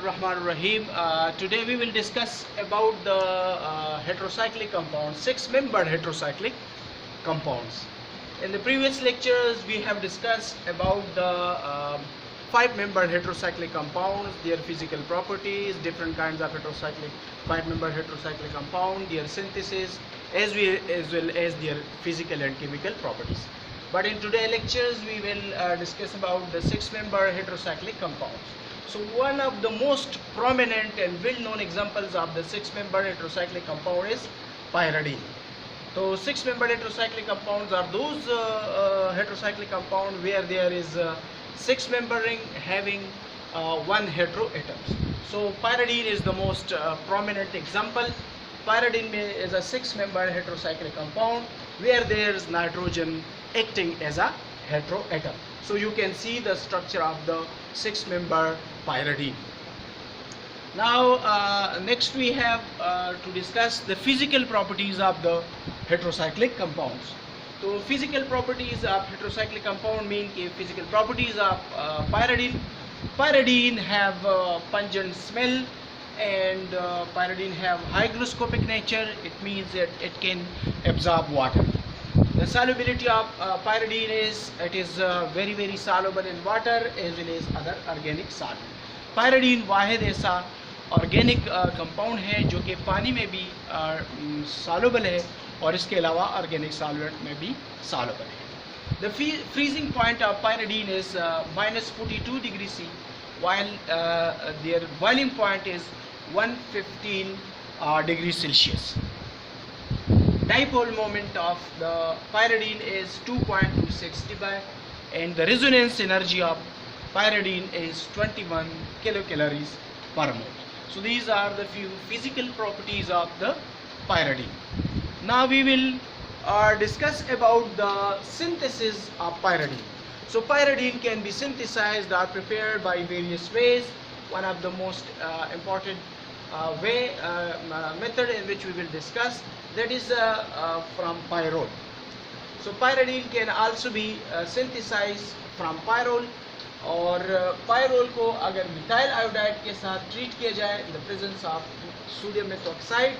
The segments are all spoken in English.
Bismillahirrahmanirrahim. Today we will discuss about the heterocyclic compounds, six-membered heterocyclic compounds. In the previous lectures, we have discussed about the five-membered heterocyclic compounds, their physical properties, different kinds of heterocyclic five-membered heterocyclic compound, their synthesis, as well as their physical and chemical properties. But in today's lectures, we will discuss about the six-membered heterocyclic compounds. So one of the most prominent and well-known examples of the six-membered heterocyclic compound is pyridine. So six-membered heterocyclic compounds are those heterocyclic compound where there is six membering having one heteroatoms. So pyridine is the most prominent example. Pyridine is a six-membered heterocyclic compound where there is nitrogen acting as a heteroatom. So you can see the structure of the six-member pyridine. Now next we have to discuss the physical properties of the heterocyclic compounds. So physical properties of heterocyclic compound mean कि physical properties of pyridine. Pyridine have pungent smell and pyridine have hygroscopic nature. It means that it can absorb water. The solubility of pyridine is very soluble in water as well as other organic solvent. Pyridine वाहिद ऐसा organic compound है जो कि पानी में भी soluble है और इसके अलावा ऑर्गेनिक सॉल्वेंट में भी soluble है. The freezing point of pyridine is -42 degrees C, while their boiling point is 115 degrees Celsius. Dipole moment of the pyridine is 2.26 dBi, and the resonance energy of pyridine is 21 kilocalories per mole. So these are the few physical properties of the pyridine. Now we will discuss about the synthesis of pyridine. So pyridine can be synthesized or prepared by various ways. One of the most important method in which we will discuss, that is from pyrrole. So pyridine can also be synthesized from pyrrole, और pyrrole को अगर methyl iodide के साथ treat किया जाए in the presence of sodium methoxide,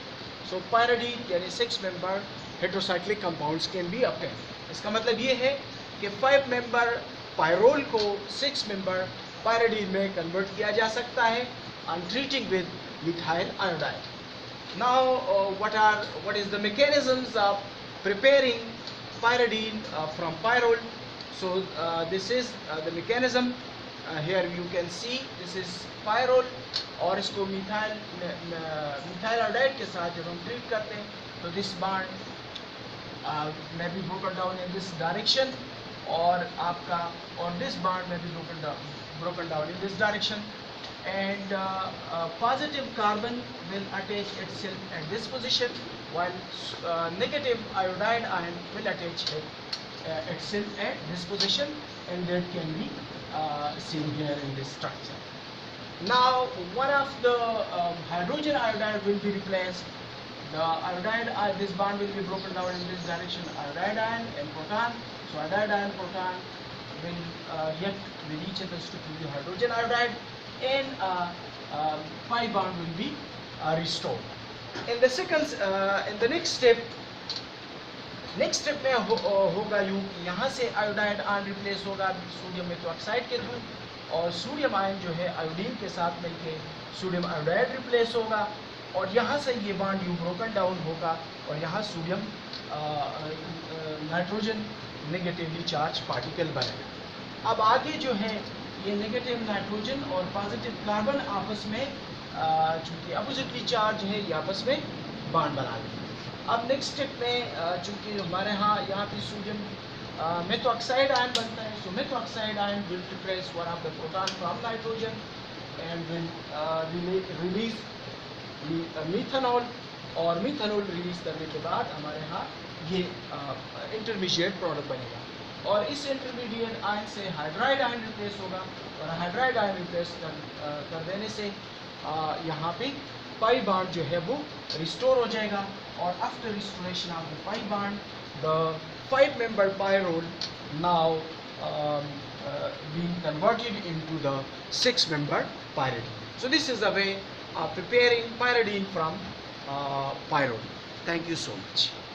so pyridine यानी six member heterocyclic compounds can be obtained. इसका मतलब ये है कि five member pyrrole को six member pyridine में convert किया जा सकता है on treating with methyl iodide. Now what is the mechanisms of preparing pyridine from pyrrole? So this is the mechanism. Here you can see this is pyrrole, और इसको methyl iodide के साथ जब हम treat करते हैं तो this bond may be broken down in this direction, और this bond may be broken down in this direction, and positive carbon will attach itself at this position, while negative iodide ion will attach itself at this position, and that can be seen here in this structure. Now one of the hydrogen iodide will be replaced. The iodide, this bond will be broken down in this direction, iodide ion and proton. So iodide ion proton will react with each other to produce hydrogen iodide, and pi bond will be restored. In the next step में होगा यहाँ से iodide ion replace होगा sodium मेथोक्साइड के through, और sodium ion जो है iodine के साथ मिलके सोडियम आयोडाइड रिप्लेस होगा, और यहाँ से ये बॉन्ड ब्रोकन डाउन होगा, और यहाँ sodium nitrogen negatively charge particle बनेगा. अब आगे जो है ये नेगेटिव नाइट्रोजन और पॉजिटिव कार्बन आपस में चूँकि अपोजिटली चार्ज है ये आपस में बॉन्ड बना लेंगे. अब नेक्स्ट स्टेप में चूँकि हमारे यहाँ पे सोडियम मेथोक्साइड आयन बनता है, so methoxide ion will replace one of the proton from nitrogen and will release methanol, और मिथेनॉल रिलीज करने के बाद हमारे यहाँ ये इंटरमीडिएट प्रोडक्ट बनेगा, और इस इंटरमीडिएट आयन से हाइड्राइड आयन रिप्लेस होगा, और हाइड्राइड आयन रिप्लेस कर देने से यहाँ पे पाई बॉन्ड जो है वो रिस्टोर हो जाएगा, और after restoration of the pi bond the five member pyrrole now being converted into the six member pyridine. So this is a way of preparing pyridine from pyrrole. Thank you so much.